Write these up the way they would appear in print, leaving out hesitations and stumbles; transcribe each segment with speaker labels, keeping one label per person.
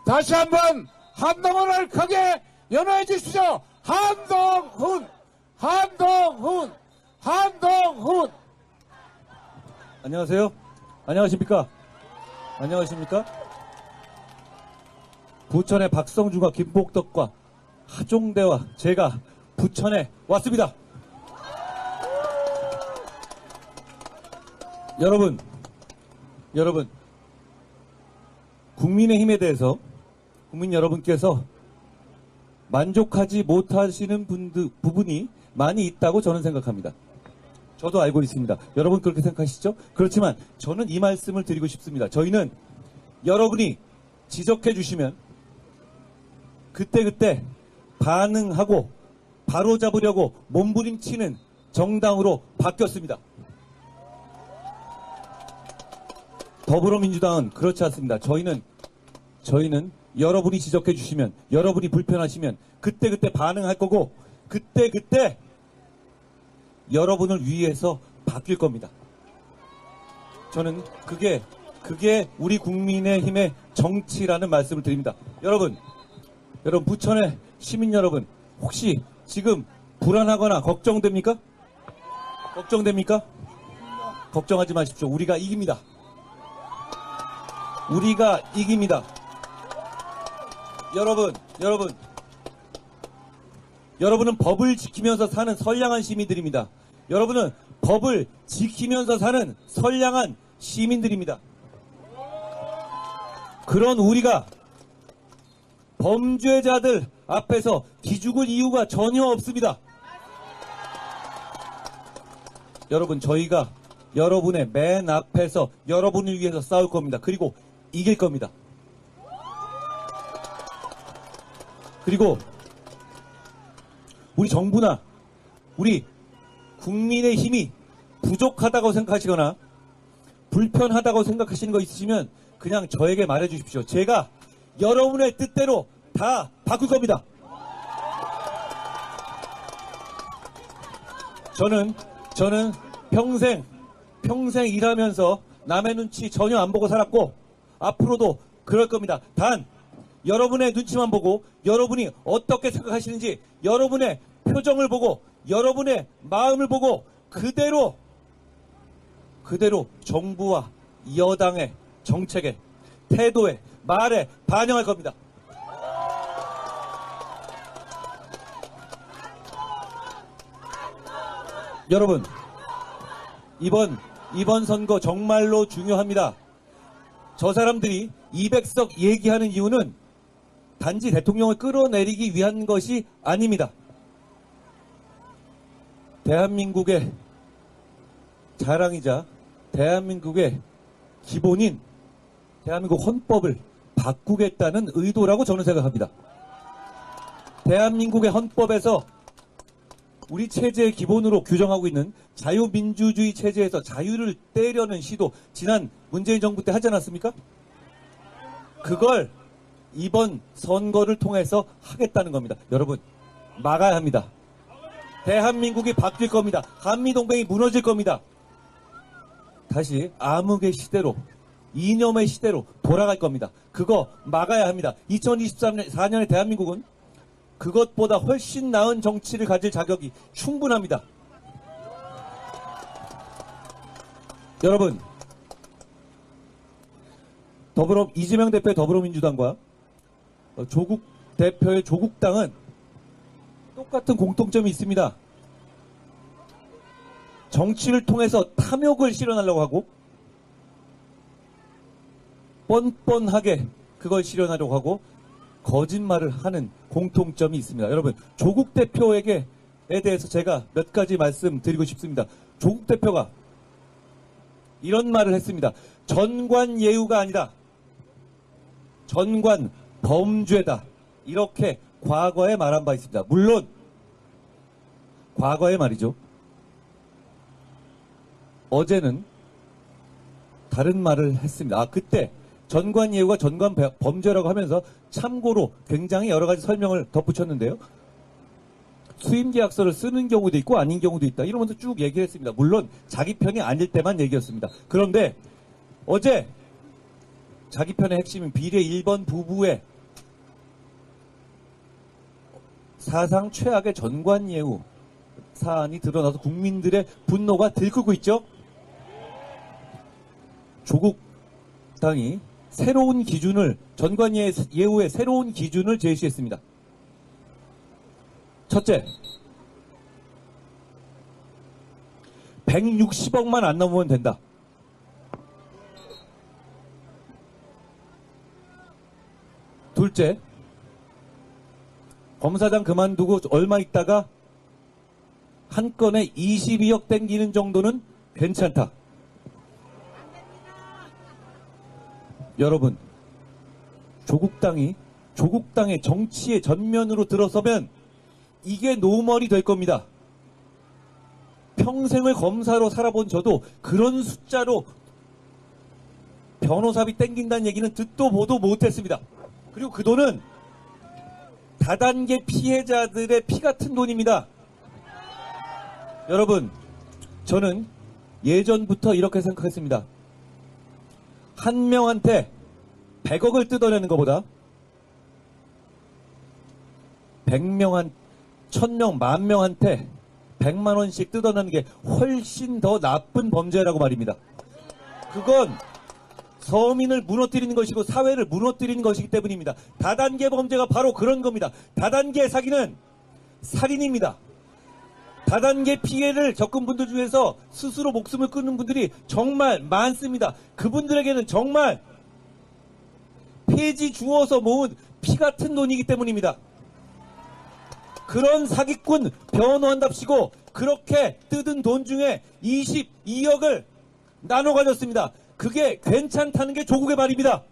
Speaker 1: 다시 한번 한동훈을 크게 연호해 주십시오. 한동훈, 한동훈, 한동훈.
Speaker 2: 안녕하세요. 안녕하십니까? 안녕하십니까? 부천의 박성준과 김복덕과 하종대와 제가 부천에 왔습니다. 여러분, 국민의힘에 대해서 국민 여러분께서 만족하지 못하시는 부분이 많이 있다고 저는 생각합니다. 저도 알고 있습니다. 여러분 그렇게 생각하시죠? 그렇지만 저는 이 말씀을 드리고 싶습니다. 저희는 여러분이 지적해 주시면 그때그때 반응하고 바로잡으려고 몸부림치는 정당으로 바뀌었습니다. 더불어민주당은 그렇지 않습니다. 저희는 여러분이 지적해 주시면, 여러분이 불편하시면 그때그때 반응할 거고 그때그때 여러분을 위해서 바뀔 겁니다. 저는 그게 우리 국민의힘의 정치라는 말씀을 드립니다. 여러분 부천의 시민 여러분, 혹시 지금 불안하거나 걱정됩니까? 걱정하지 마십시오. 우리가 이깁니다. 우리가 이깁니다. 여러분은 법을 지키면서 사는 선량한 시민들입니다. 여러분은 법을 지키면서 사는 선량한 시민들입니다. 그런 우리가 범죄자들 앞에서 기죽을 이유가 전혀 없습니다. 여러분, 저희가 여러분의 맨 앞에서 여러분을 위해서 싸울 겁니다. 그리고 이길 겁니다. 그리고 우리 정부나 우리 국민의 힘이 부족하다고 생각하시거나 불편하다고 생각하시는 거 있으시면 그냥 저에게 말해 주십시오. 제가 여러분의 뜻대로 다 바꿀 겁니다. 저는 평생 일하면서 남의 눈치 전혀 안 보고 살았고 앞으로도 그럴 겁니다. 단 여러분의 눈치만 보고 여러분이 어떻게 생각하시는지 여러분의 표정을 보고 여러분의 마음을 보고 그대로 정부와 여당의 정책에, 태도에, 말에 반영할 겁니다. 여러분, 이번 선거 정말로 중요합니다. 저 사람들이 200석 얘기하는 이유는 단지 대통령을 끌어내리기 위한 것이 아닙니다. 대한민국의 자랑이자 대한민국의 기본인 대한민국 헌법을 바꾸겠다는 의도라고 저는 생각합니다. 대한민국의 헌법에서 우리 체제의 기본으로 규정하고 있는 자유민주주의 체제에서 자유를 떼려는 시도 지난 문재인 정부 때 하지 않았습니까? 그걸 이번 선거를 통해서 하겠다는 겁니다. 여러분, 막아야 합니다. 대한민국이 바뀔 겁니다. 한미동맹이 무너질 겁니다. 다시 암흑의 시대로, 이념의 시대로 돌아갈 겁니다. 그거 막아야 합니다. 2024년의 대한민국은 그것보다 훨씬 나은 정치를 가질 자격이 충분합니다. 여러분, 이재명 대표의 더불어민주당과 조국 대표의 조국당은 똑같은 공통점이 있습니다. 정치를 통해서 탐욕을 실현하려고 하고 뻔뻔하게 그걸 실현하려고 하고 거짓말을 하는 공통점이 있습니다. 여러분, 조국 대표에 대해서 제가 몇 가지 말씀드리고 싶습니다. 조국 대표가 이런 말을 했습니다. 전관예우가 아니다. 전관 범죄다. 이렇게 과거에 말한 바 있습니다. 물론 과거에 말이죠. 어제는 다른 말을 했습니다. 그때 전관예우가 전관범죄라고 하면서 참고로 굉장히 여러 가지 설명을 덧붙였는데요. 수임계약서를 쓰는 경우도 있고 아닌 경우도 있다. 이러면서 쭉 얘기를 했습니다. 물론 자기 편이 아닐 때만 얘기였습니다. 그런데 어제 자기 편의 핵심인 비례 1번 부부의 사상 최악의 전관예우 사안이 드러나서 국민들의 분노가 들끓고 있죠. 조국 당이 새로운 기준을, 전관예우의 새로운 기준을 제시했습니다. 첫째, 160억만 안 넘으면 된다. 둘째, 검사장 그만두고 얼마 있다가 한 건에 22억 땡기는 정도는 괜찮다. 여러분, 조국당의 정치의 전면으로 들어서면 이게 노멀이 될 겁니다. 평생을 검사로 살아본 저도 그런 숫자로 변호사비 땡긴다는 얘기는 듣도 보도 못했습니다. 그리고 그 돈은 다단계 피해자들의 피 같은 돈입니다. 여러분, 저는 예전부터 이렇게 생각했습니다. 한 명한테 100억을 뜯어내는 것보다 100명, 1000명, 10,000명한테 100만 원씩 뜯어내는 게 훨씬 더 나쁜 범죄라고 말입니다. 그건 서민을 무너뜨리는 것이고 사회를 무너뜨리는 것이기 때문입니다. 다단계 범죄가 바로 그런 겁니다. 다단계 사기는 살인입니다. 다단계 피해를 겪은 분들 중에서 스스로 목숨을 끊는 분들이 정말 많습니다. 그분들에게는 정말 폐지 주워서 모은 피 같은 돈이기 때문입니다. 그런 사기꾼 변호한답시고 그렇게 뜯은 돈 중에 22억을 나눠 가졌습니다. 그게 괜찮다는 게 조국의 말입니다.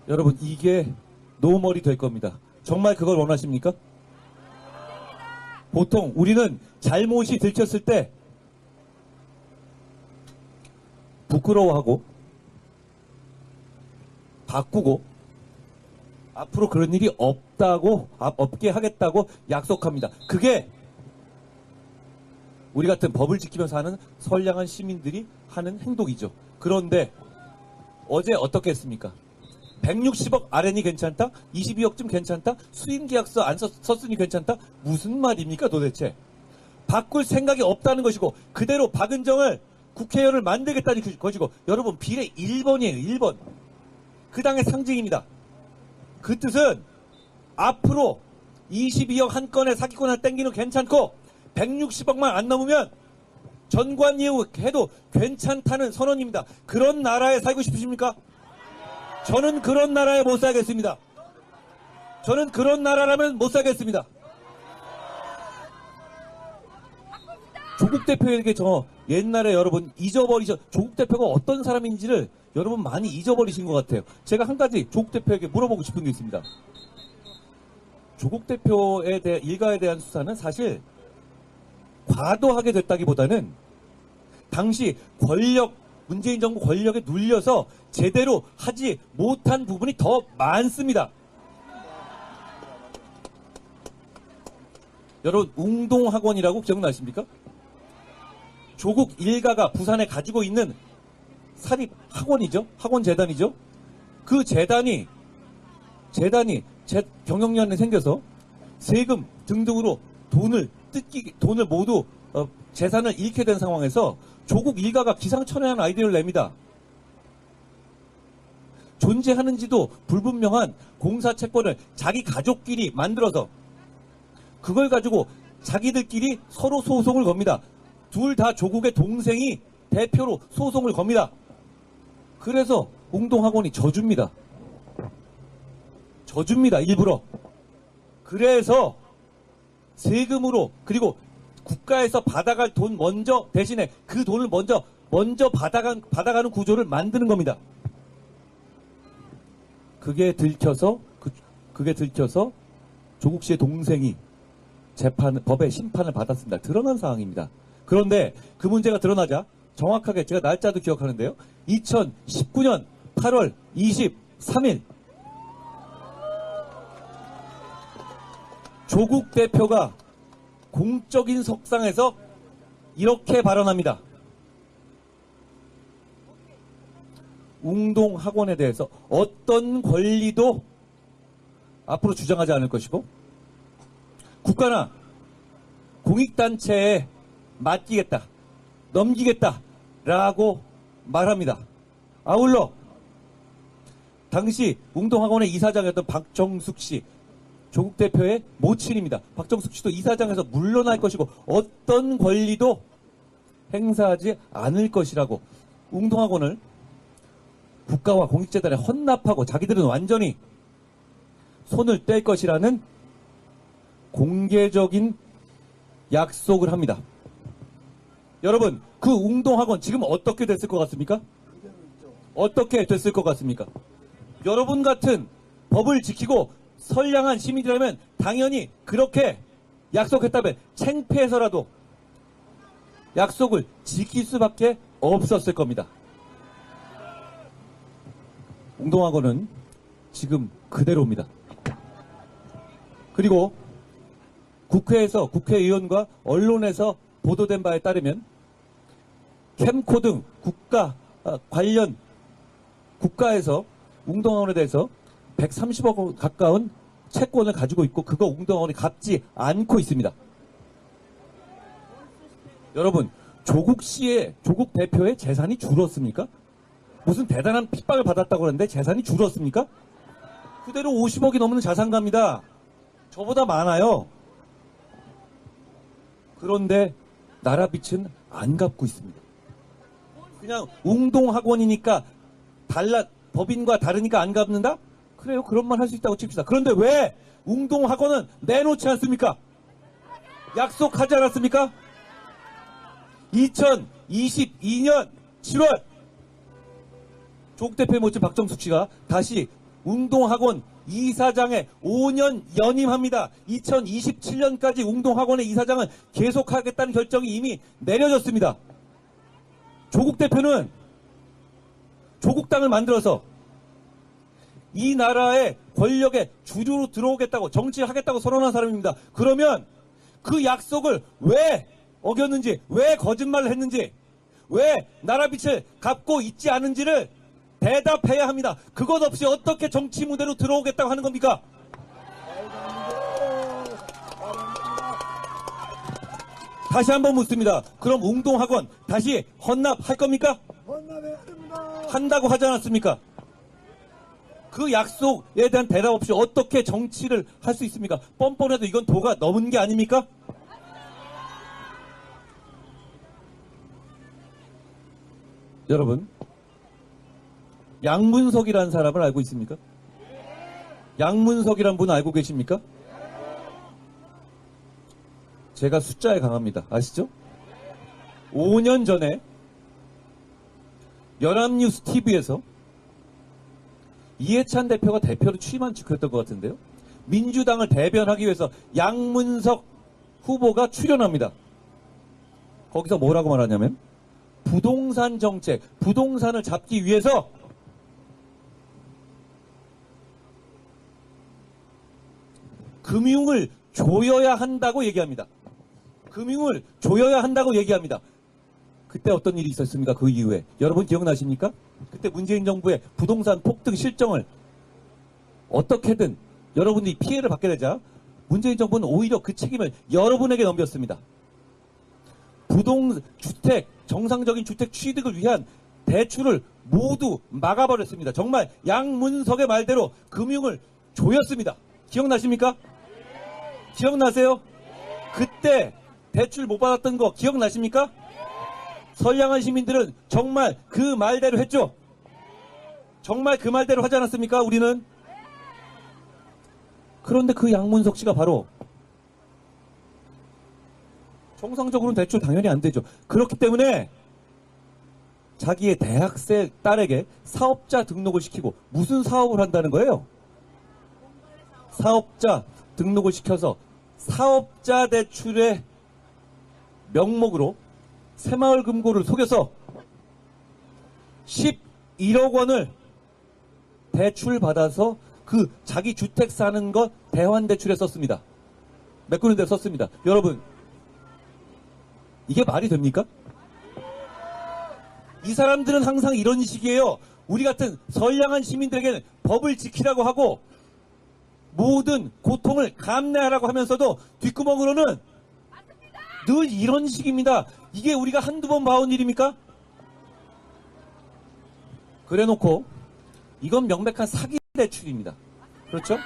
Speaker 2: 여러분, 이게 노멀이 될 겁니다. 정말 그걸 원하십니까? 보통 우리는 잘못이 들켰을 때 부끄러워하고 바꾸고 앞으로 그런 일이 없게 하겠다고 약속합니다. 그게 우리 같은 법을 지키면서 하는 선량한 시민들이 하는 행동이죠. 그런데 어제 어떻게 했습니까? 160억 아래니 괜찮다? 22억쯤 괜찮다? 수임계약서 안 썼으니 괜찮다? 무슨 말입니까 도대체? 바꿀 생각이 없다는 것이고 그대로 박은정을 국회의원을 만들겠다는 것이고 여러분 비례 1번이에요. 1번. 그 당의 상징입니다. 그 뜻은 앞으로 22억 한 건에 사기꾼을 땡기는 괜찮고 160억만 안 넘으면 전관예우 해도 괜찮다는 선언입니다. 그런 나라에 살고 싶으십니까? 저는 그런 나라에 못 살겠습니다. 저는 그런 나라라면 못 살겠습니다. 조국 대표에게 저 옛날에 여러분 조국 대표가 어떤 사람인지를 여러분 많이 잊어버리신 것 같아요. 제가 한 가지 조국 대표에게 물어보고 싶은 게 있습니다. 조국 대표에 대해 일가에 대한 수사는 사실 과도하게 됐다기보다는 당시 문재인 정부 권력에 눌려서 제대로 하지 못한 부분이 더 많습니다. 여러분, 웅동학원이라고 기억나십니까? 조국 일가가 부산에 가지고 있는 사립 학원이죠. 학원재단이죠. 그 재단이 경영년에 생겨서 세금 등등으로 돈을 모두 재산을 잃게 된 상황에서 조국 일가가 기상천외한 아이디어를 냅니다. 존재하는지도 불분명한 공사채권을 자기 가족끼리 만들어서 그걸 가지고 자기들끼리 서로 소송을 겁니다. 둘 다 조국의 동생이 대표로 소송을 겁니다. 그래서 웅동학원이 져줍니다. 일부러. 그래서 세금으로 그리고 국가에서 받아갈 돈 대신에 그 돈을 먼저 받아가는 구조를 만드는 겁니다. 그게 들켜서 조국 씨의 동생이 법의 심판을 받았습니다. 드러난 상황입니다. 그런데 그 문제가 드러나자 정확하게 제가 날짜도 기억하는데요. 2019년 8월 23일 조국 대표가 공적인 석상에서 이렇게 발언합니다. 웅동학원에 대해서 어떤 권리도 앞으로 주장하지 않을 것이고 국가나 공익단체에 맡기겠다, 넘기겠다라고 말합니다. 아울러 당시 웅동학원의 이사장이었던 박정숙 씨, 조국 대표의 모친입니다. 박정숙 씨도 이사장에서 물러날 것이고 어떤 권리도 행사하지 않을 것이라고 웅동학원을 국가와 공익재단에 헌납하고 자기들은 완전히 손을 뗄 것이라는 공개적인 약속을 합니다. 여러분, 그 웅동학원 지금 어떻게 됐을 것 같습니까? 어떻게 됐을 것 같습니까? 여러분 같은 법을 지키고 선량한 시민이라면 당연히 그렇게 약속했다면 창피해서라도 약속을 지킬 수밖에 없었을 겁니다. 웅동학원은 지금 그대로입니다. 그리고 국회에서 국회의원과 언론에서 보도된 바에 따르면 캠코 등 관련 국가에서 웅동학원에 대해서 130억 원 가까운 채권을 가지고 있고 그거 웅동학원이 갚지 않고 있습니다. 여러분, 조국 대표의 재산이 줄었습니까? 무슨 대단한 핍박을 받았다고 그러는데 재산이 줄었습니까? 그대로 50억이 넘는 자산가입니다. 저보다 많아요. 그런데 나라빚은 안 갚고 있습니다. 그냥 웅동학원이니까 법인과 다르니까 안 갚는다? 그래요. 그런 말 할 수 있다고 칩시다. 그런데 왜 웅동학원은 내놓지 않습니까? 약속하지 않았습니까? 2022년 7월 조국 대표의 모친 박정숙 씨가 다시 웅동학원 이사장에 5년 연임합니다. 2027년까지 웅동학원의 이사장은 계속하겠다는 결정이 이미 내려졌습니다. 조국 대표는 조국 땅을 만들어서 이 나라의 권력의 주류로 들어오겠다고 정치하겠다고 선언한 사람입니다. 그러면 그 약속을 왜 어겼는지, 왜 거짓말을 했는지, 왜 나라빚을 갚고 있지 않은지를 대답해야 합니다. 그것 없이 어떻게 정치 무대로 들어오겠다고 하는 겁니까? 다시 한번 묻습니다. 그럼 웅동학원 다시 헌납할 겁니까?
Speaker 3: 헌납해야 됩니다.
Speaker 2: 한다고 하지 않았습니까? 그 약속에 대한 대답 없이 어떻게 정치를 할 수 있습니까? 뻔뻔해도 이건 도가 넘은 게 아닙니까? 여러분, 양문석이라는 사람을 알고 있습니까? 양문석이라는 분 알고 계십니까? 제가 숫자에 강합니다. 아시죠? 5년 전에 연합뉴스 TV에서 이해찬 대표가 대표로 취임한 그랬던 것 같은데요. 민주당을 대변하기 위해서 양문석 후보가 출연합니다. 거기서 뭐라고 말하냐면 부동산 정책, 부동산을 잡기 위해서 금융을 조여야 한다고 얘기합니다. 금융을 조여야 한다고 얘기합니다. 그때 어떤 일이 있었습니까? 그 이후에. 여러분 기억나십니까? 그때 문재인 정부의 부동산 폭등 실정을 어떻게든 여러분들이 피해를 받게 되자 문재인 정부는 오히려 그 책임을 여러분에게 넘겼습니다. 정상적인 주택 취득을 위한 대출을 모두 막아버렸습니다. 정말 양문석의 말대로 금융을 조였습니다. 기억나십니까? 기억나세요? 그때 대출 못 받았던 거 기억나십니까? 선량한 시민들은 정말 그 말대로 했죠? 정말 그 말대로 하지 않았습니까? 우리는? 그런데 그 양문석 씨가 바로 정상적으로는 대출 당연히 안 되죠. 그렇기 때문에 자기의 대학생 딸에게 사업자 등록을 시키고 무슨 사업을 한다는 거예요? 사업자 등록을 시켜서 사업자 대출의 명목으로 새마을금고를 속여서 11억 원을 대출받아서 그 자기 주택 사는 것 대환대출에 썼습니다. 메꾸는 데 썼습니다. 여러분, 이게 말이 됩니까? 이 사람들은 항상 이런 식이에요. 우리 같은 선량한 시민들에게는 법을 지키라고 하고 모든 고통을 감내하라고 하면서도 뒷구멍으로는 늘 이런 식입니다. 이게 우리가 한두 번 봐온 일입니까? 그래놓고 이건 명백한 사기 대출입니다. 그렇죠?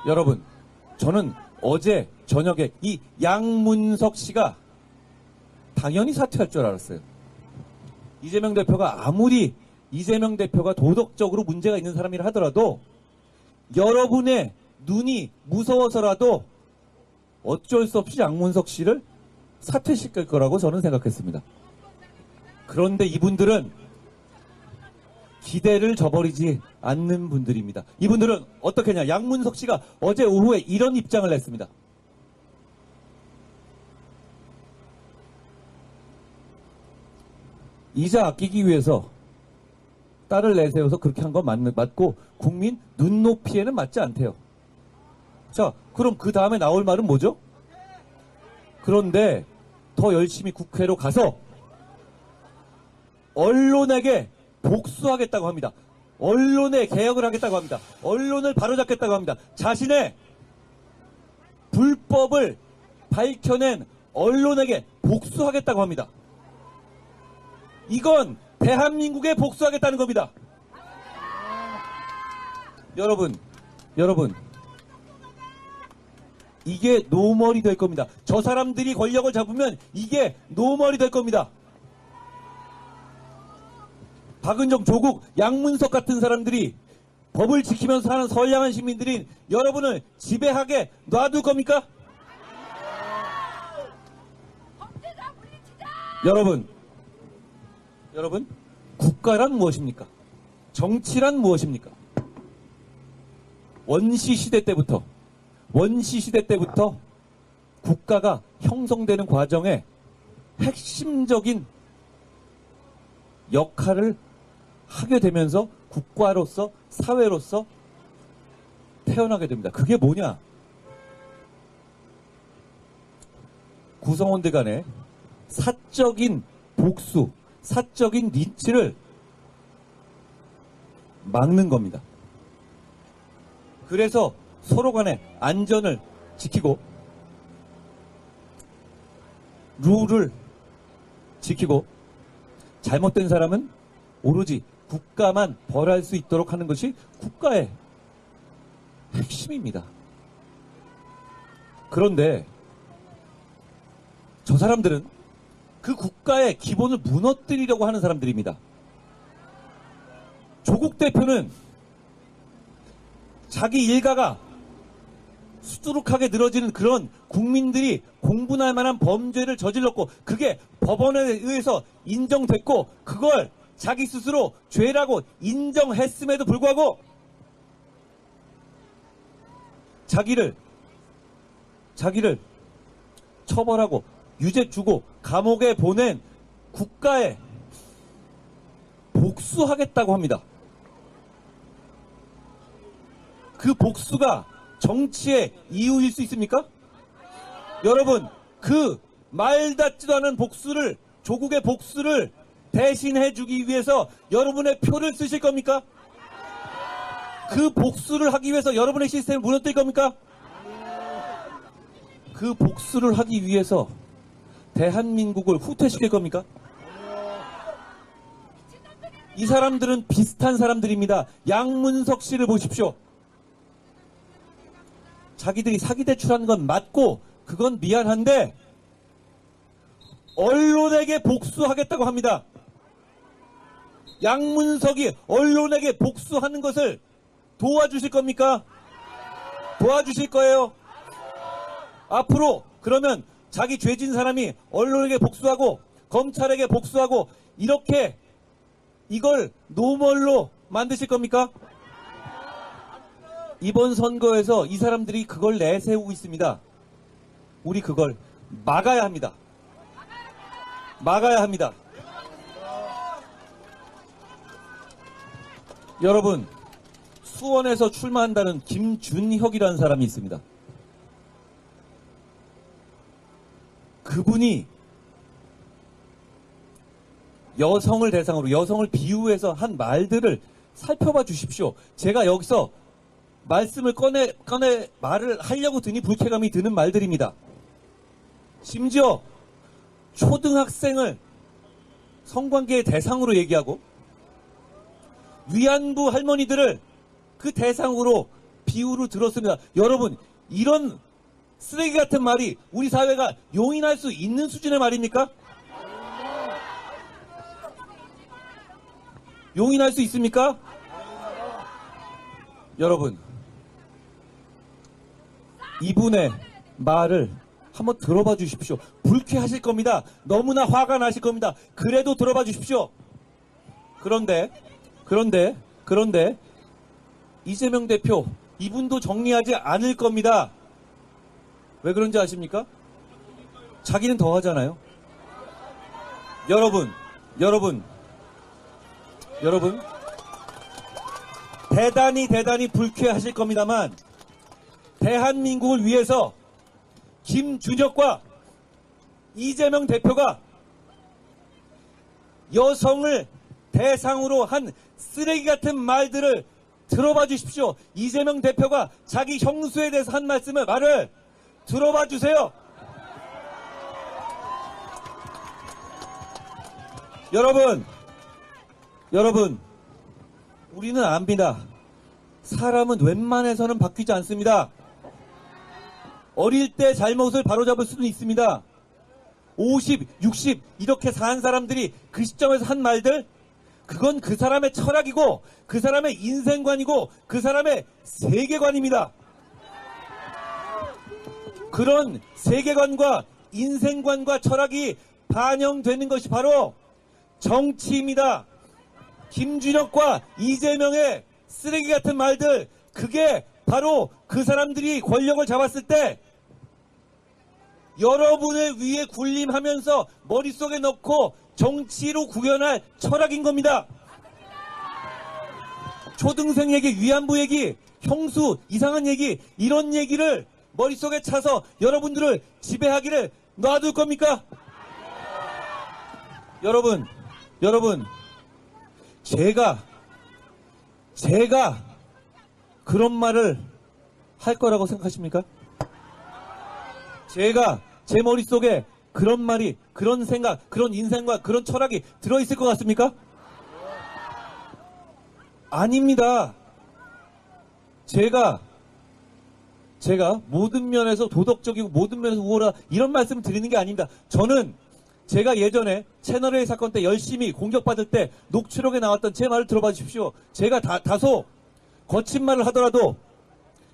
Speaker 2: 여러분, 저는 어제 저녁에 이 양문석 씨가 당연히 사퇴할 줄 알았어요. 이재명 대표가 아무리 이재명 대표가 도덕적으로 문제가 있는 사람이라 하더라도 여러분의 눈이 무서워서라도 어쩔 수 없이 양문석 씨를 사퇴시킬 거라고 저는 생각했습니다. 그런데 이분들은 기대를 저버리지 않는 분들입니다. 이분들은 어떻게 했냐. 양문석 씨가 어제 오후에 이런 입장을 냈습니다. 이자 아끼기 위해서 딸을 내세워서 그렇게 한 건 맞고 국민 눈높이에는 맞지 않대요. 자, 그럼 그 다음에 나올 말은 뭐죠? 그런데 더 열심히 국회로 가서 언론에게 복수하겠다고 합니다. 언론의 개혁을 하겠다고 합니다. 언론을 바로잡겠다고 합니다. 자신의 불법을 밝혀낸 언론에게 복수하겠다고 합니다. 이건 대한민국에 복수하겠다는 겁니다. 여러분, 이게 노멀이 될 겁니다. 저 사람들이 권력을 잡으면 이게 노멀이 될 겁니다. 박은정, 조국, 양문석 같은 사람들이 법을 지키면서 사는 선량한 시민들인 여러분을 지배하게 놔둘 겁니까? 여러분, 국가란 무엇입니까? 정치란 무엇입니까? 원시 시대 때부터 국가가 형성되는 과정에 핵심적인 역할을 하게 되면서 국가로서 사회로서 태어나게 됩니다. 그게 뭐냐? 구성원들 간의 사적인 복수, 사적인 린치를 막는 겁니다. 그래서 서로 간의 안전을 지키고 룰을 지키고 잘못된 사람은 오로지 국가만 벌할 수 있도록 하는 것이 국가의 핵심입니다. 그런데 저 사람들은 그 국가의 기본을 무너뜨리려고 하는 사람들입니다. 조국 대표는 자기 일가가 수두룩하게 늘어지는 그런 국민들이 공분할 만한 범죄를 저질렀고 그게 법원에 의해서 인정됐고 그걸 자기 스스로 죄라고 인정했음에도 불구하고 자기를 처벌하고 유죄 주고 감옥에 보낸 국가에 복수하겠다고 합니다. 그 복수가 정치의 이유일 수 있습니까? 여러분, 그 말닿지도 않은 복수를, 조국의 복수를 대신해주기 위해서 여러분의 표를 쓰실 겁니까? 그 복수를 하기 위해서 여러분의 시스템을 무너뜨릴 겁니까? 그 복수를 하기 위해서 대한민국을 후퇴시킬 겁니까? 이 사람들은 비슷한 사람들입니다. 양문석 씨를 보십시오. 자기들이 사기 대출하는 건 맞고 그건 미안한데 언론에게 복수하겠다고 합니다. 양문석이 언론에게 복수하는 것을 도와주실 겁니까? 도와주실 거예요? 앞으로 그러면 자기 죄진 사람이 언론에게 복수하고 검찰에게 복수하고 이렇게 이걸 노멀로 만드실 겁니까? 이번 선거에서 이 사람들이 그걸 내세우고 있습니다. 우리 그걸 막아야 합니다. 막아야 합니다. 여러분, 수원에서 출마한다는 김준혁이라는 사람이 있습니다. 그분이 여성을 대상으로 여성을 비유해서 한 말들을 살펴봐 주십시오. 제가 여기서 말씀을 꺼내 말을 하려고 드니 불쾌감이 드는 말들입니다. 심지어 초등학생을 성관계의 대상으로 얘기하고 위안부 할머니들을 그 대상으로 비유로 들었습니다. 여러분, 이런 쓰레기 같은 말이 우리 사회가 용인할 수 있는 수준의 말입니까? 용인할 수 있습니까? 여러분, 이분의 말을 한번 들어봐 주십시오. 불쾌하실 겁니다. 너무나 화가 나실 겁니다. 그래도 들어봐 주십시오. 그런데 이재명 대표, 이분도 정리하지 않을 겁니다. 왜 그런지 아십니까? 자기는 더 하잖아요. 여러분, 대단히 불쾌하실 겁니다만, 대한민국을 위해서 김준혁과 이재명 대표가 여성을 대상으로 한 쓰레기 같은 말들을 들어봐 주십시오. 이재명 대표가 자기 형수에 대해서 한 말을 들어봐 주세요. 여러분, 우리는 압니다. 사람은 웬만해서는 바뀌지 않습니다. 어릴 때 잘못을 바로잡을 수는 있습니다. 50, 60 이렇게 산 사람들이 그 시점에서 한 말들, 그건 그 사람의 철학이고 그 사람의 인생관이고 그 사람의 세계관입니다. 그런 세계관과 인생관과 철학이 반영되는 것이 바로 정치입니다. 김준혁과 이재명의 쓰레기 같은 말들, 그게 바로 그 사람들이 권력을 잡았을 때 여러분의 위에 군림하면서 머릿속에 넣고 정치로 구현할 철학인 겁니다. 초등생 얘기, 위안부 얘기, 형수, 이상한 얘기, 이런 얘기를 머릿속에 차서 여러분들을 지배하기를 놔둘 겁니까? 여러분, 제가 그런 말을 할 거라고 생각하십니까? 제가 제 머릿속에 그런 말이, 그런 생각, 그런 인생과 그런 철학이 들어있을 것 같습니까? 아닙니다. 제가 모든 면에서 도덕적이고 모든 면에서 우월하다 이런 말씀을 드리는 게 아닙니다. 저는 제가 예전에 채널A 사건 때 열심히 공격받을 때 녹취록에 나왔던 제 말을 들어봐 주십시오. 제가 다소 거친 말을 하더라도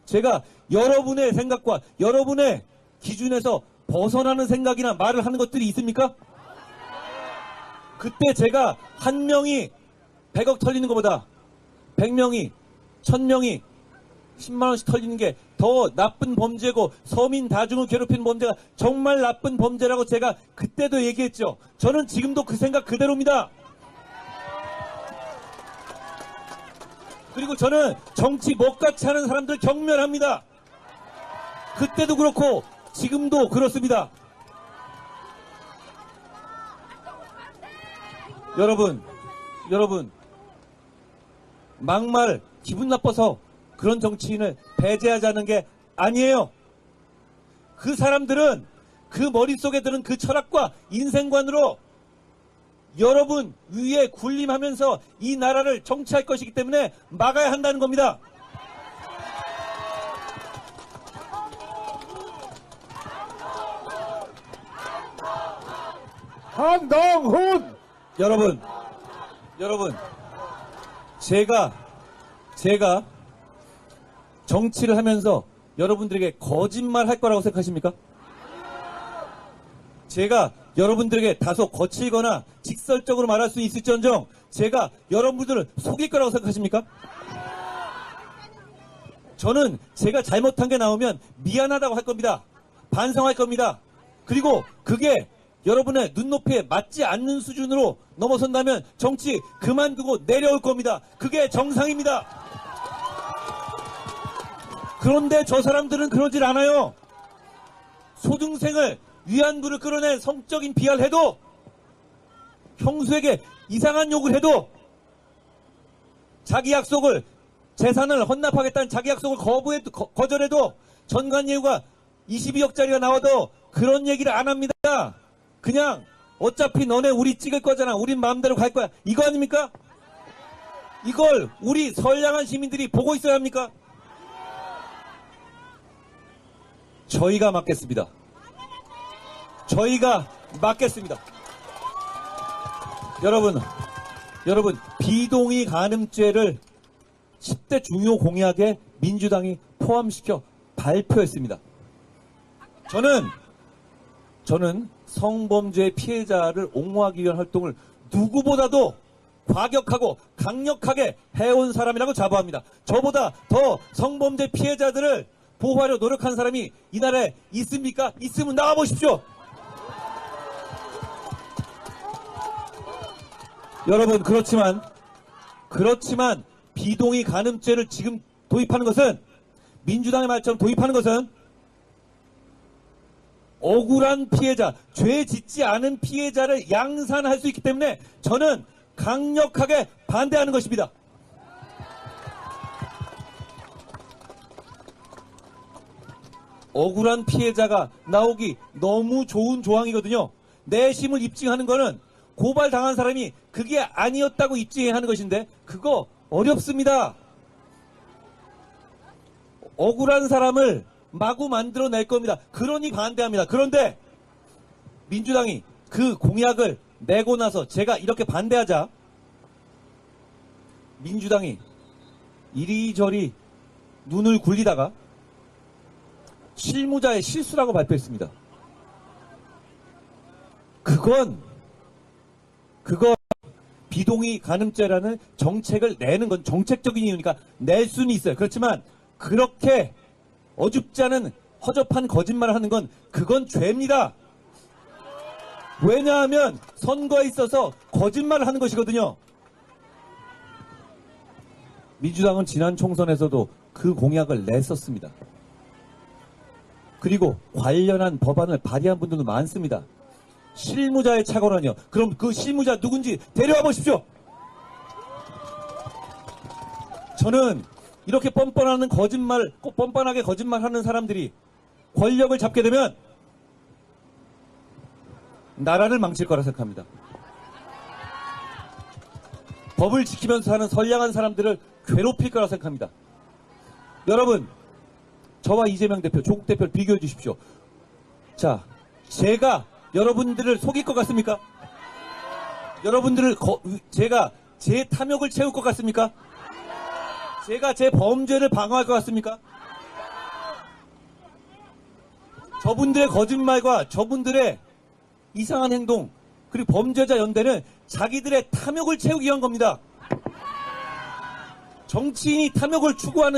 Speaker 2: 제가 여러분의 생각과 여러분의 기준에서 벗어나는 생각이나 말을 하는 것들이 있습니까? 그때 제가 한 명이 100억 털리는 것보다 100명이 1000명이 10만원씩 털리는 게 더 나쁜 범죄고 서민 다중을 괴롭히는 범죄가 정말 나쁜 범죄라고 제가 그때도 얘기했죠. 저는 지금도 그 생각 그대로입니다. 그리고 저는 정치 먹같이 하는 사람들 경멸합니다. 그때도 그렇고 지금도 그렇습니다. 여러분, 막말 기분 나빠서 그런 정치인을 배제하자는 게 아니에요. 그 사람들은 그 머릿속에 드는 그 철학과 인생관으로 여러분 위에 군림하면서 이 나라를 정치할 것이기 때문에 막아야 한다는 겁니다.
Speaker 1: 한동훈!
Speaker 2: 여러분, 제가 정치를 하면서 여러분들에게 거짓말 할 거라고 생각하십니까? 제가 여러분들에게 다소 거칠거나 직설적으로 말할 수 있을지언정 제가 여러분들을 속일 거라고 생각하십니까? 저는 제가 잘못한 게 나오면 미안하다고 할 겁니다. 반성할 겁니다. 그리고 그게 여러분의 눈높이에 맞지 않는 수준으로 넘어선다면 정치 그만두고 내려올 겁니다. 그게 정상입니다. 그런데 저 사람들은 그러질 않아요. 소등생을 위안부를 끌어낸 성적인 비하를 해도 형수에게 이상한 욕을 해도 자기 약속을 재산을 헌납하겠다는 자기 약속을 거절해도 전관예우가 22억짜리가 나와도 그런 얘기를 안 합니다. 그냥 어차피 너네 우리 찍을 거잖아. 우린 마음대로 갈 거야. 이거 아닙니까? 이걸 우리 선량한 시민들이 보고 있어야 합니까? 저희가 맡겠습니다. 저희가 맡겠습니다. 여러분 비동의 간음죄를 10대 중요 공약에 민주당이 포함시켜 발표했습니다. 저는 성범죄 피해자를 옹호하기 위한 활동을 누구보다도 과격하고 강력하게 해온 사람이라고 자부합니다. 저보다 더 성범죄 피해자들을 보호하려 노력한 사람이 이 나라에 있습니까? 있으면 나와보십시오. 여러분, 그렇지만 비동의 간음죄를 지금 도입하는 것은, 민주당의 말처럼 도입하는 것은 억울한 피해자, 죄 짓지 않은 피해자를 양산할 수 있기 때문에 저는 강력하게 반대하는 것입니다. 억울한 피해자가 나오기 너무 좋은 조항이거든요. 내심을 입증하는 거는 고발당한 사람이 그게 아니었다고 입증하는 것인데 그거 어렵습니다. 억울한 사람을 마구 만들어낼 겁니다. 그러니 반대합니다. 그런데 민주당이 그 공약을 내고 나서 제가 이렇게 반대하자 민주당이 이리저리 눈을 굴리다가 실무자의 실수라고 발표했습니다. 그건 비동의 간음죄라는 정책을 내는 건 정책적인 이유니까 낼 수는 있어요. 그렇지만 그렇게 어줍지 않은 허접한 거짓말을 하는 건 그건 죄입니다. 왜냐하면 선거에 있어서 거짓말을 하는 것이거든요. 민주당은 지난 총선에서도 그 공약을 냈었습니다. 그리고 관련한 법안을 발의한 분들도 많습니다. 실무자의 착오라뇨. 그럼 그 실무자 누군지 데려와 보십시오. 저는 이렇게 뻔뻔하게 거짓말하는 사람들이 권력을 잡게 되면 나라를 망칠 거라 생각합니다. 법을 지키면서 사는 선량한 사람들을 괴롭힐 거라 생각합니다. 여러분, 저와 이재명 대표, 조국 대표를 비교해 주십시오. 자, 제가 여러분들을 속일 것 같습니까? 여러분들을 제가 제 탐욕을 채울 것 같습니까? 제가 제 범죄를 방어할 것 같습니까? 저분들의 거짓말과 저분들의 이상한 행동 그리고 범죄자 연대는 자기들의 탐욕을 채우기 위한 겁니다. 정치인이 탐욕을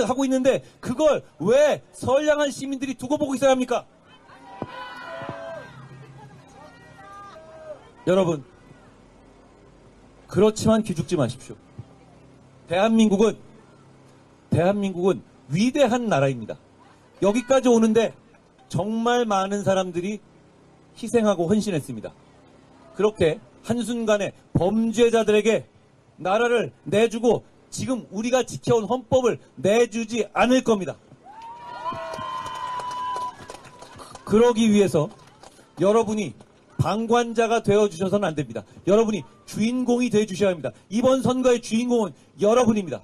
Speaker 2: 하고 있는데 그걸 왜 선량한 시민들이 두고 보고 있어야 합니까? 여러분, 그렇지만 기죽지 마십시오. 대한민국은 위대한 나라입니다. 여기까지 오는데 정말 많은 사람들이 희생하고 헌신했습니다. 그렇게 한순간에 범죄자들에게 나라를 내주고 지금 우리가 지켜온 헌법을 내주지 않을 겁니다. 그러기 위해서 여러분이 방관자가 되어주셔서는 안 됩니다. 여러분이 주인공이 되어주셔야 합니다. 이번 선거의 주인공은 여러분입니다.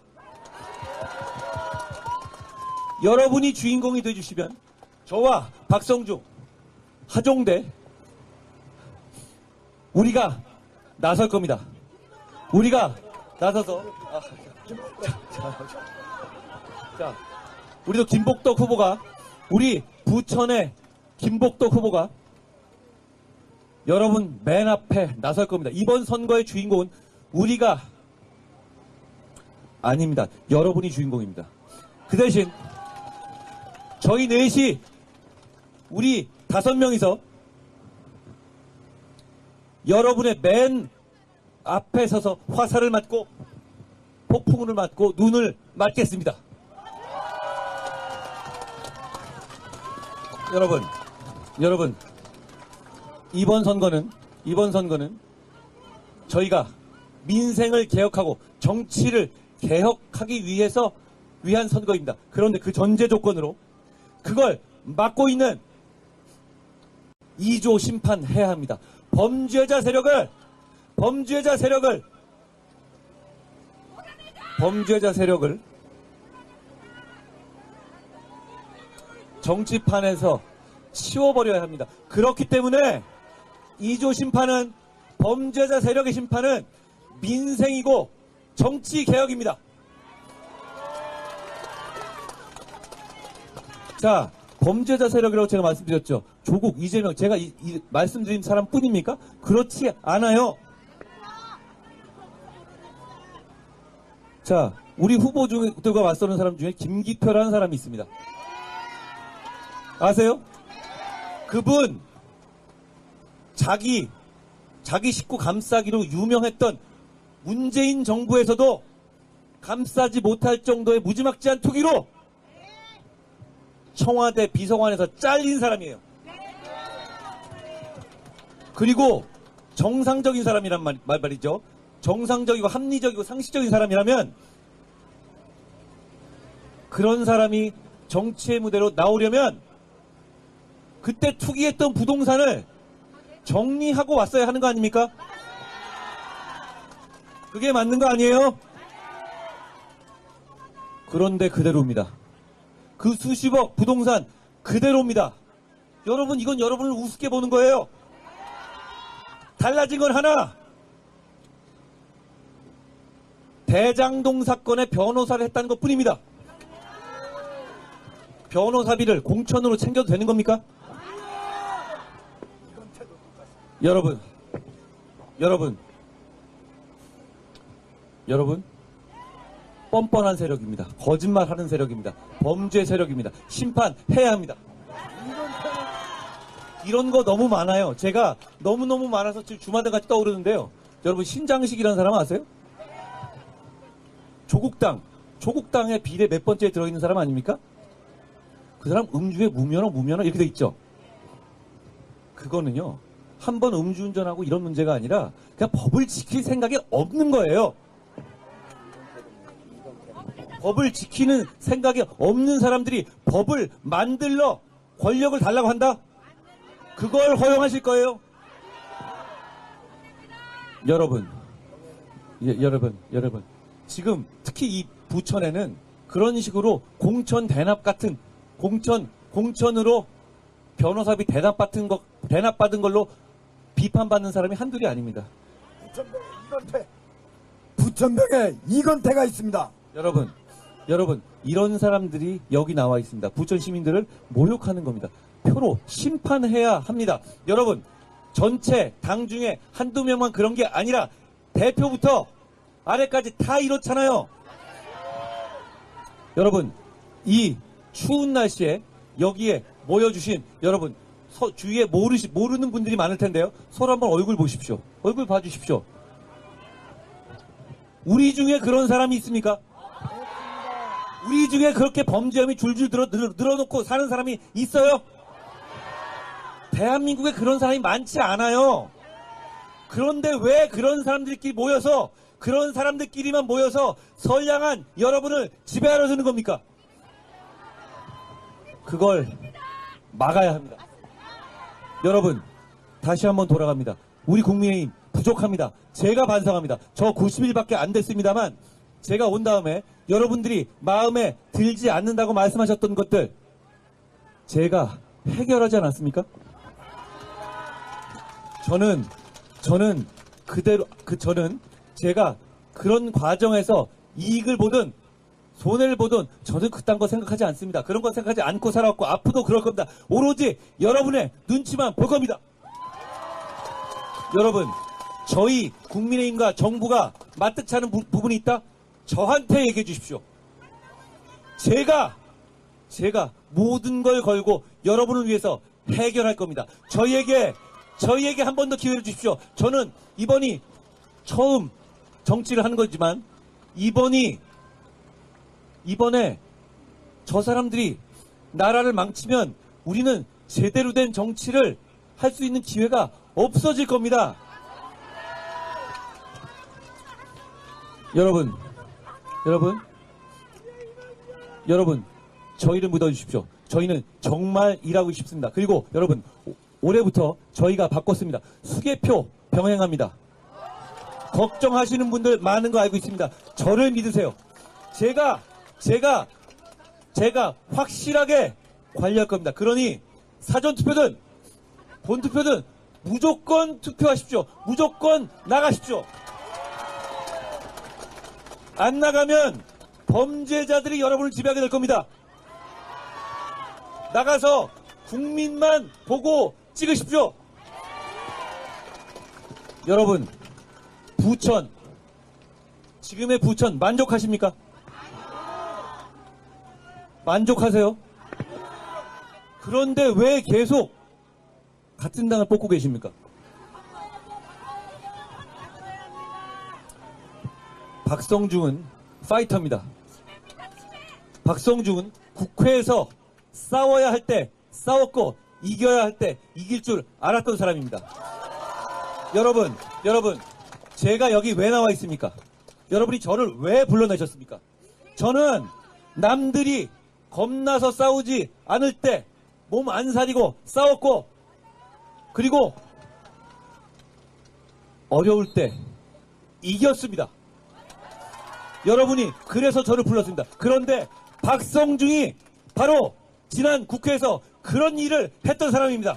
Speaker 2: 여러분이 주인공이 되어주시면 저와 박성중, 하종대 우리가 나설 겁니다. 우리가 나서서 자, 우리도 김복덕 후보가 우리 부천의 김복덕 후보가 여러분 맨 앞에 나설 겁니다. 이번 선거의 주인공은 우리가 아닙니다. 여러분이 주인공입니다. 그 대신 저희 넷이 우리 5명이서 여러분의 맨 앞에 서서 화살을 맞고 폭풍을 맞고 눈을 맞겠습니다. 여러분, 이번 선거는 저희가 민생을 개혁하고 정치를 개혁하기 위한 선거입니다. 그런데 그 전제 조건으로 그걸 막고 있는 2조 심판해야 합니다. 범죄자 세력을 정치판에서 치워버려야 합니다. 그렇기 때문에 2조 심판은, 범죄자 세력의 심판은 민생이고 정치 개혁입니다. 자, 범죄자 세력이라고 제가 말씀드렸죠. 조국, 이재명, 제가 말씀드린 사람뿐입니까? 그렇지 않아요. 자, 우리 후보들과 맞서는 사람 중에 김기표라는 사람이 있습니다. 아세요? 그분 자기 식구 감싸기로 유명했던 문재인 정부에서도 감싸지 못할 정도의 무지막지한 투기로 청와대 비서관에서 잘린 사람이에요. 그리고 정상적인 사람이란 말이죠. 정상적이고 합리적이고 상식적인 사람이라면 그런 사람이 정치의 무대로 나오려면 그때 투기했던 부동산을 정리하고 왔어야 하는 거 아닙니까? 그게 맞는 거 아니에요? 그런데 그대로입니다. 그 수십억 부동산 그대로입니다. 여러분, 이건 여러분을 우습게 보는 거예요. 달라진 건 하나. 대장동 사건의 변호사를 했다는 것 뿐입니다. 변호사비를 공천으로 챙겨도 되는 겁니까? 여러분, 뻔뻔한 세력입니다. 거짓말하는 세력입니다. 범죄 세력입니다. 심판해야 합니다. 이런 거 너무 많아요. 제가 너무너무 많아서 지금 주마등같이 떠오르는데요. 여러분, 신장식이라는 사람 아세요? 조국당의 비례 몇 번째에 들어있는 사람 아닙니까? 그 사람 음주에 무면허 이렇게 돼 있죠. 그거는요, 한번 음주운전하고 이런 문제가 아니라 그냥 법을 지킬 생각이 없는 거예요. 법을 지키는 생각이 없는 사람들이 법을 만들러 권력을 달라고 한다? 그걸 허용하실 거예요? 여러분, 지금 특히 이 부천에는 그런 식으로 공천 대납 같은 공천으로 변호사비 대납받은 걸로 비판받는 사람이 한둘이 아닙니다.
Speaker 1: 부천병에 이건태가 있습니다.
Speaker 2: 여러분, 이런 사람들이 여기 나와 있습니다. 부천 시민들을 모욕하는 겁니다. 표로 심판해야 합니다. 여러분, 전체 당 중에 한두 명만 그런 게 아니라 대표부터 아래까지 다 이렇잖아요. 여러분, 이 추운 날씨에 여기에 모여주신 여러분, 주위에 모르는 분들이 많을 텐데요. 서로 한번 얼굴 보십시오. 얼굴 봐주십시오. 우리 중에 그런 사람이 있습니까? 우리 중에 그렇게 범죄함이 줄줄 늘어놓고 사는 사람이 있어요? 대한민국에 그런 사람이 많지 않아요. 그런데 왜 그런 사람들끼리만 모여서 선량한 여러분을 지배하려 드는 겁니까? 그걸 막아야 합니다. 여러분, 다시 한번 돌아갑니다. 우리 국민의힘 부족합니다. 제가 반성합니다. 저 90일밖에 안 됐습니다만 제가 온 다음에 여러분들이 마음에 들지 않는다고 말씀하셨던 것들 제가 해결하지 않았습니까? 저는 제가 그런 과정에서 이익을 보든 손해를 보든 저는 그딴 거 생각하지 않습니다. 그런 거 생각하지 않고 살아왔고 앞으로도 그럴 겁니다. 오로지 여러분의 눈치만 볼 겁니다. 여러분, 저희 국민의힘과 정부가 맞득찮은 부분이 있다? 저한테 얘기해 주십시오. 제가 모든 걸 걸고 여러분을 위해서 해결할 겁니다. 저희에게 한 번 더 기회를 주십시오. 저는 이번이 처음 정치를 하는 거지만 이번에 저 사람들이 나라를 망치면 우리는 제대로 된 정치를 할 수 있는 기회가 없어질 겁니다. 여러분, 저희를 믿어주십시오. 저희는 정말 일하고 싶습니다. 그리고 여러분, 올해부터 저희가 바꿨습니다. 수개표 병행합니다. 걱정하시는 분들 많은 거 알고 있습니다. 저를 믿으세요. 제가 확실하게 관리할 겁니다. 그러니 사전투표든 본투표든 무조건 투표하십시오. 무조건 나가십시오. 안 나가면 범죄자들이 여러분을 지배하게 될 겁니다. 나가서 국민만 보고 찍으십시오. 여러분, 부천, 지금의 부천 만족하십니까? 만족하세요? 그런데 왜 계속 같은 당을 뽑고 계십니까? 박성중은 파이터입니다. 박성중은 국회에서 싸워야 할 때 싸웠고 이겨야 할 때 이길 줄 알았던 사람입니다. 여러분, 제가 여기 왜 나와 있습니까? 여러분이 저를 왜 불러내셨습니까? 저는 남들이 겁나서 싸우지 않을 때 몸 안 사리고 싸웠고, 그리고 어려울 때 이겼습니다. 여러분이 그래서 저를 불렀습니다. 그런데 박성중이 바로 지난 국회에서 그런 일을 했던 사람입니다.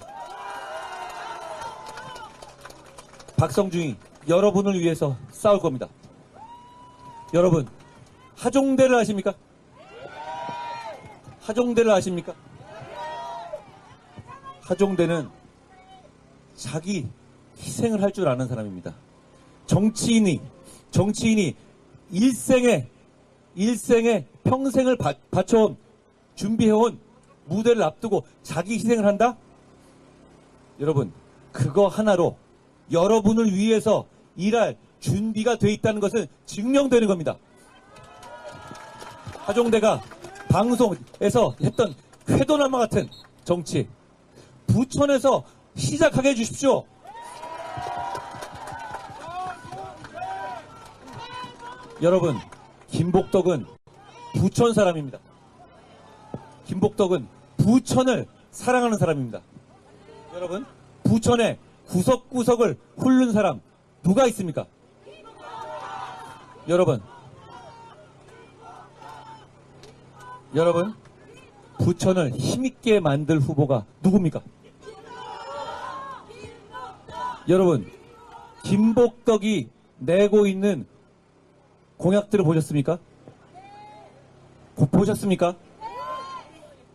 Speaker 2: 박성중이 여러분을 위해서 싸울 겁니다. 여러분, 하종대를 아십니까? 하종대를 아십니까? 하종대는 자기 희생을 할 줄 아는 사람입니다. 정치인이 일생에 평생을 바쳐온, 준비해온 무대를 앞두고 자기 희생을 한다? 여러분, 그거 하나로 여러분을 위해서 일할 준비가 돼 있다는 것은 증명되는 겁니다. 하종대가 방송에서 했던 쾌도남과 같은 정치, 부천에서 시작하게 해주십시오. 여러분, 김복덕은 부천 사람입니다. 김복덕은 부천을 사랑하는 사람입니다. 여러분, 부천의 구석구석을 훑는 사람 누가 있습니까? 여러분, 부천을 힘있게 만들 후보가 누굽니까? 여러분, 김복덕이 내고 있는 공약들을 보셨습니까? 보셨습니까?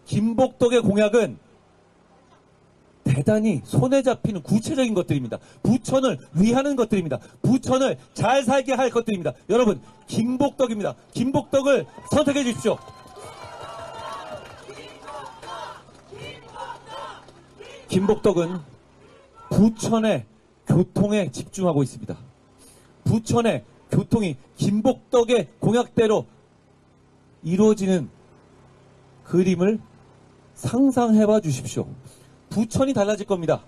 Speaker 2: 김복덕의 공약은 대단히 손에 잡히는 구체적인 것들입니다. 부천을 위하는 것들입니다. 부천을 잘 살게 할 것들입니다. 여러분, 김복덕입니다. 김복덕을 선택해 주십시오. 김복덕은 부천의 교통에 집중하고 있습니다. 부천의 교통이 김복덕의 공약대로 이루어지는 그림을 상상해봐 주십시오. 부천이 달라질 겁니다.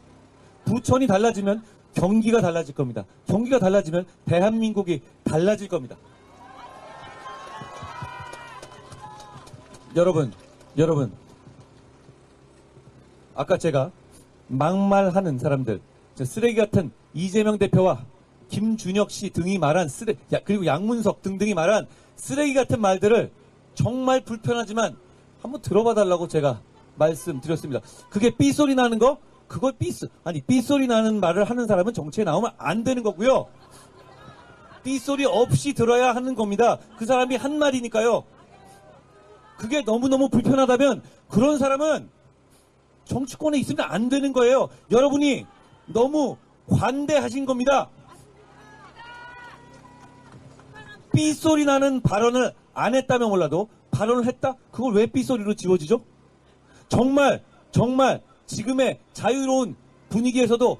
Speaker 2: 부천이 달라지면 경기가 달라질 겁니다. 경기가 달라지면 대한민국이 달라질 겁니다. 여러분, 아까 제가 막말하는 사람들, 쓰레기 같은 이재명 대표와 김준혁 씨 등이 말한 그리고 양문석 등등이 말한 쓰레기 같은 말들을 정말 불편하지만 한번 들어봐 달라고 제가 말씀드렸습니다. 그게 삐소리 나는 거? 그걸 삐소리 나는 말을 하는 사람은 정치에 나오면 안 되는 거고요. 삐소리 없이 들어야 하는 겁니다. 그 사람이 한 말이니까요. 그게 너무너무 불편하다면 그런 사람은 정치권에 있으면 안 되는 거예요. 여러분이 너무 관대하신 겁니다. 삐소리 나는 발언을 안 했다면 몰라도 발언을 했다? 그걸 왜 삐소리로 지워지죠? 정말 지금의 자유로운 분위기에서도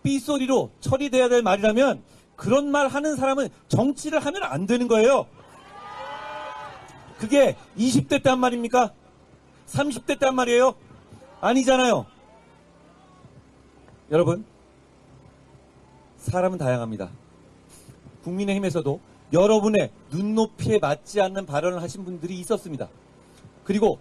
Speaker 2: 삐소리로 처리돼야 될 말이라면 그런 말 하는 사람은 정치를 하면 안 되는 거예요. 그게 20대 때 한 말입니까? 30대 때 한 말이에요? 아니잖아요. 여러분, 사람은 다양합니다. 국민의힘에서도 여러분의 눈높이에 맞지 않는 발언을 하신 분들이 있었습니다. 그리고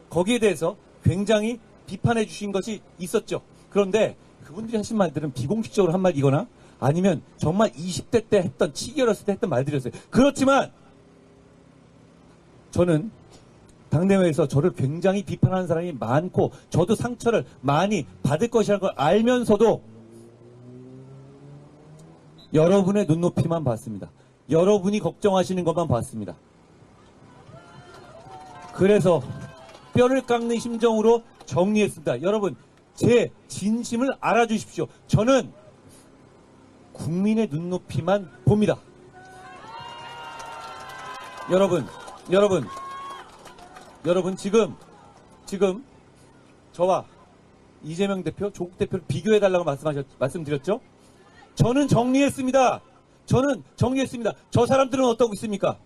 Speaker 2: 거기에 대해서 굉장히 비판해 주신 것이 있었죠. 그런데 그분들이 하신 말들은 비공식적으로 한 말이거나 아니면 정말 20대 때 했던, 치기 어렸을 때 했던 말들이었어요. 그렇지만 저는 당내외에서 저를 굉장히 비판하는 사람이 많고 저도 상처를 많이 받을 것이라는 걸 알면서도 여러분의 눈높이만 봤습니다. 여러분이 걱정하시는 것만 봤습니다. 그래서 뼈를 깎는 심정으로 정리했습니다. 여러분, 제 진심을 알아주십시오. 저는 국민의 눈높이만 봅니다. 여러분 지금 저와 이재명 대표, 조국 대표를 비교해달라고 말씀드렸죠? 저는 정리했습니다. 저 사람들은 어떠고 있습니까?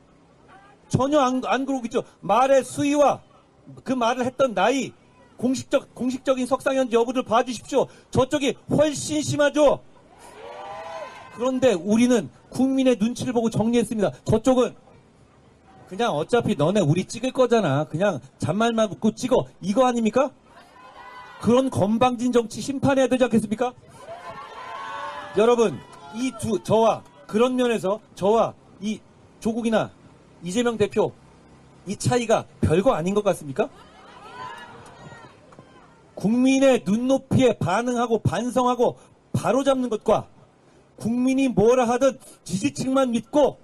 Speaker 2: 전혀 안 그러고 있죠. 말의 수위와 그 말을 했던 나이, 공식적인 석상현 여부를 봐주십시오. 저쪽이 훨씬 심하죠? 그런데 우리는 국민의 눈치를 보고 정리했습니다. 저쪽은 그냥 어차피 너네 우리 찍을 거잖아. 그냥 잔말만 묻고 찍어. 이거 아닙니까? 그런 건방진 정치 심판해야 되지 않겠습니까? 여러분, 저와 그런 면에서 저와 이 조국이나 이재명 대표 이 차이가 별거 아닌 것 같습니까? 국민의 눈높이에 반응하고 반성하고 바로잡는 것과 국민이 뭐라 하든 지지층만 믿고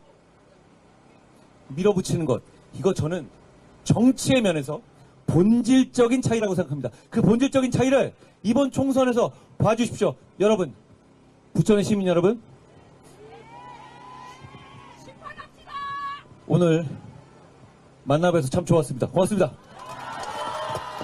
Speaker 2: 밀어붙이는 것, 이거 저는 정치의 면에서 본질적인 차이라고 생각합니다. 그 본질적인 차이를 이번 총선에서 봐주십시오. 여러분, 부천의 시민 여러분, 오늘 만나뵈서 참 좋았습니다. 고맙습니다.